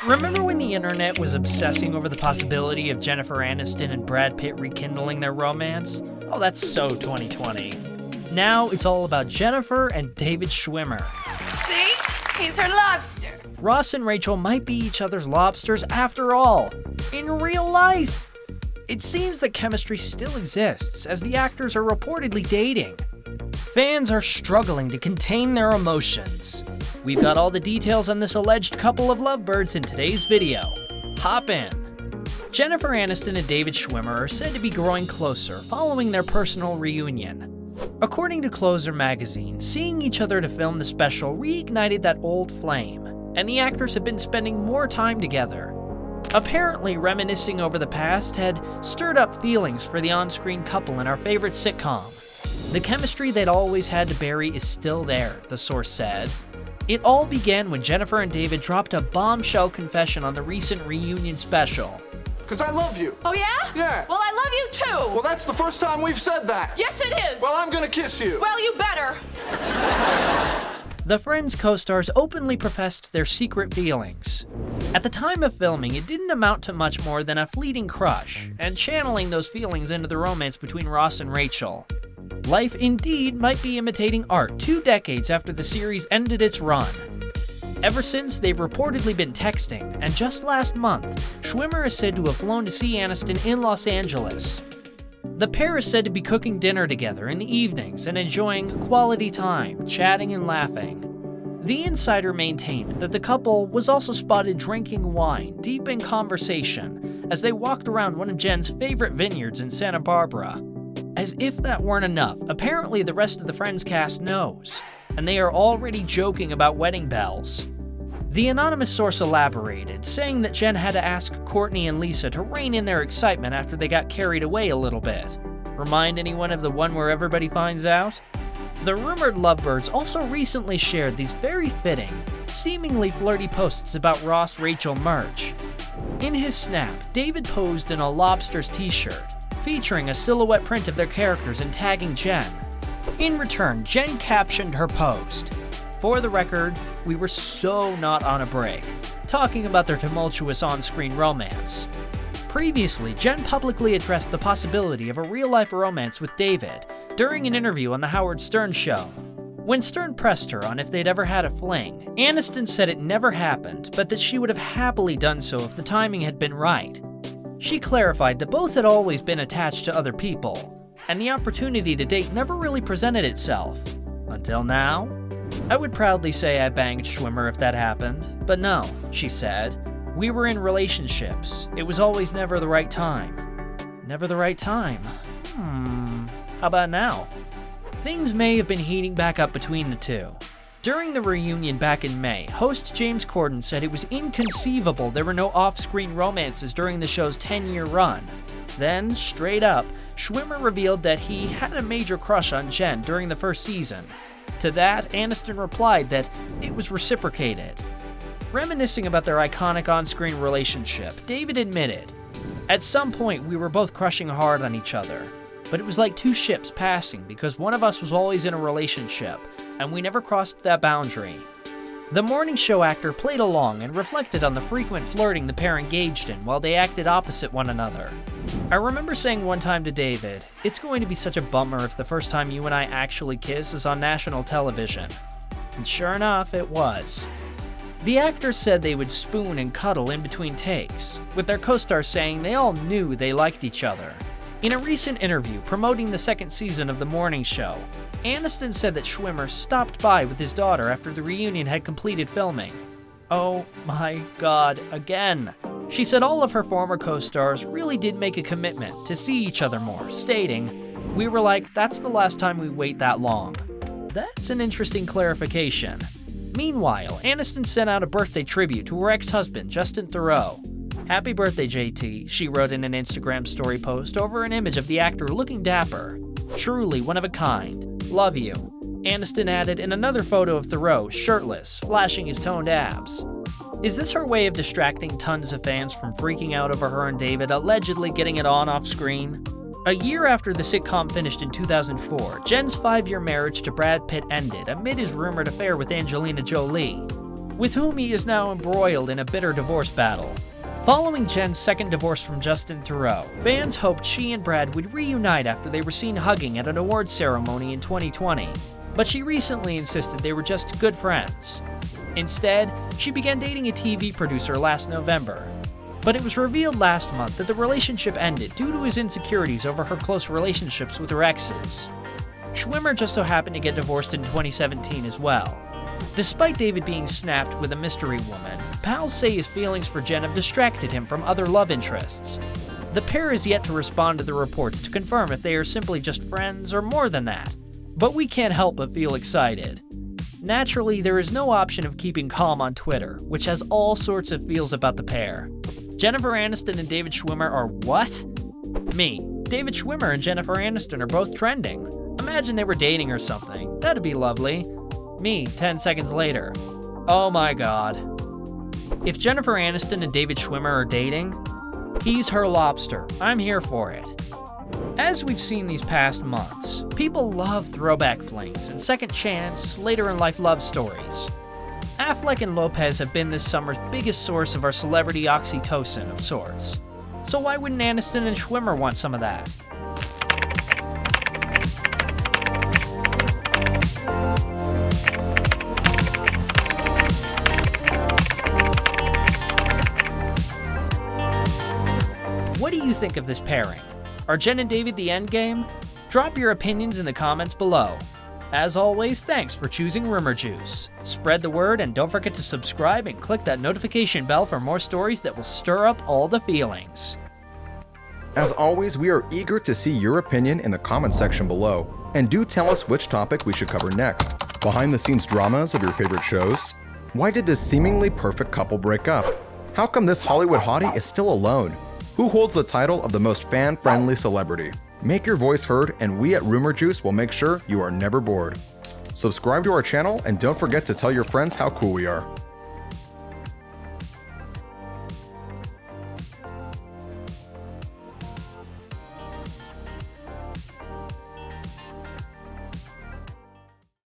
Remember when the internet was obsessing over the possibility of Jennifer Aniston and Brad Pitt rekindling their romance? Oh, that's so 2020. Now it's all about Jennifer and David Schwimmer. See? He's her lobster. Ross and Rachel might be each other's lobsters after all, in real life. It seems that chemistry still exists, as the actors are reportedly dating. Fans are struggling to contain their emotions. We've got all the details on this alleged couple of lovebirds in today's video. Hop in. Jennifer Aniston and David Schwimmer are said to be growing closer following their personal reunion. According to Closer magazine, seeing each other to film the special reignited that old flame, and the actors have been spending more time together. Apparently, reminiscing over the past had stirred up feelings for the on-screen couple in our favorite sitcom. The chemistry they'd always had to bury is still there, the source said. It all began when Jennifer and David dropped a bombshell confession on the recent reunion special. Because I love you. Oh, yeah? Yeah. Well, I love you too. Well, that's the first time we've said that. Yes, it is. Well, I'm gonna kiss you. Well, you better. The Friends co-stars openly professed their secret feelings. At the time of filming, it didn't amount to much more than a fleeting crush, and channeling those feelings into the romance between Ross and Rachel. Life indeed might be imitating art 2 decades after the series ended its run. Ever since, they've reportedly been texting, and just last month, Schwimmer is said to have flown to see Aniston in Los Angeles. The pair is said to be cooking dinner together in the evenings and enjoying quality time, chatting and laughing. The insider maintained that the couple was also spotted drinking wine deep in conversation as they walked around one of Jen's favorite vineyards in Santa Barbara. As if that weren't enough, apparently the rest of the Friends cast knows, and they are already joking about wedding bells. The anonymous source elaborated, saying that Jen had to ask Courtney and Lisa to rein in their excitement after they got carried away a little bit. Remind anyone of the one where everybody finds out? The rumored lovebirds also recently shared these very fitting, seemingly flirty posts about Ross-Rachel merch. In his snap, David posed in a Lobsters t-shirt, featuring a silhouette print of their characters and tagging Jen. In return, Jen captioned her post, "For the record, we were so not on a break," talking about their tumultuous on-screen romance. Previously, Jen publicly addressed the possibility of a real-life romance with David during an interview on The Howard Stern Show. When Stern pressed her on if they'd ever had a fling, Aniston said it never happened, but that she would have happily done so if the timing had been right. She clarified that both had always been attached to other people, and the opportunity to date never really presented itself. Until now? "I would proudly say I banged Schwimmer if that happened, but no," she said. "We were in relationships. It was always never the right time." Never the right time? How about now? Things may have been heating back up between the two. During the reunion back in May, host James Corden said it was inconceivable there were no off-screen romances during the show's 10-year run. Then, straight up, Schwimmer revealed that he had a major crush on Jen during the first season. To that, Aniston replied that it was reciprocated. Reminiscing about their iconic on-screen relationship, David admitted, "At some point we were both crushing hard on each other, but it was like 2 ships passing because one of us was always in a relationship, and we never crossed that boundary." The morning show actor played along and reflected on the frequent flirting the pair engaged in while they acted opposite one another. "I remember saying one time to David, 'It's going to be such a bummer if the first time you and I actually kiss is on national television.' And sure enough, it was." The actors said they would spoon and cuddle in between takes, with their co-stars saying they all knew they liked each other. In a recent interview promoting the 2nd season of The Morning Show, Aniston said that Schwimmer stopped by with his daughter after the reunion had completed filming. Oh my god, again. She said all of her former co-stars really did make a commitment to see each other more, stating, "We were like, that's the last time we wait that long." That's an interesting clarification. Meanwhile, Aniston sent out a birthday tribute to her ex-husband, Justin Theroux. "Happy birthday, JT," she wrote in an Instagram story post over an image of the actor looking dapper. "Truly one of a kind. Love you." Aniston added in another photo of Theroux, shirtless, flashing his toned abs. Is this her way of distracting tons of fans from freaking out over her and David allegedly getting it on off screen? A year after the sitcom finished in 2004, Jen's 5-year marriage to Brad Pitt ended amid his rumored affair with Angelina Jolie. with whom he is now embroiled in a bitter divorce battle. Following Jen's second divorce from Justin Theroux, fans hoped she and Brad would reunite after they were seen hugging at an awards ceremony in 2020, but she recently insisted they were just good friends. Instead, she began dating a TV producer last November. But it was revealed last month that the relationship ended due to his insecurities over her close relationships with her exes. Schwimmer just so happened to get divorced in 2017 as well. Despite David being snapped with a mystery woman, pals say his feelings for Jen have distracted him from other love interests. The pair is yet to respond to the reports to confirm if they are simply just friends or more than that, but we can't help but feel excited. Naturally, there is no option of keeping calm on Twitter, which has all sorts of feels about the pair. Jennifer Aniston and David Schwimmer are what? Me. David Schwimmer and Jennifer Aniston are both trending. Imagine they were dating or something. That'd be lovely. Me, 10 seconds later. Oh my god. If Jennifer Aniston and David Schwimmer are dating, he's her lobster. I'm here for it. As we've seen these past months, people love throwback flings and second chance, later in life love stories. Affleck and Lopez have been this summer's biggest source of our celebrity oxytocin of sorts. So why wouldn't Aniston and Schwimmer want some of that? What do you think of this pairing? Are Jen and David the endgame? Drop your opinions in the comments below. As always, thanks for choosing Rumour Juice. Spread the word and don't forget to subscribe and click that notification bell for more stories that will stir up all the feelings. As always, we are eager to see your opinion in the comment section below, and do tell us which topic we should cover next. Behind the scenes dramas of your favorite shows? Why did this seemingly perfect couple break up? How come this Hollywood hottie is still alone? Who holds the title of the most fan-friendly celebrity? Make your voice heard, and we at Rumour Juice will make sure you are never bored. Subscribe to our channel and don't forget to tell your friends how cool we are.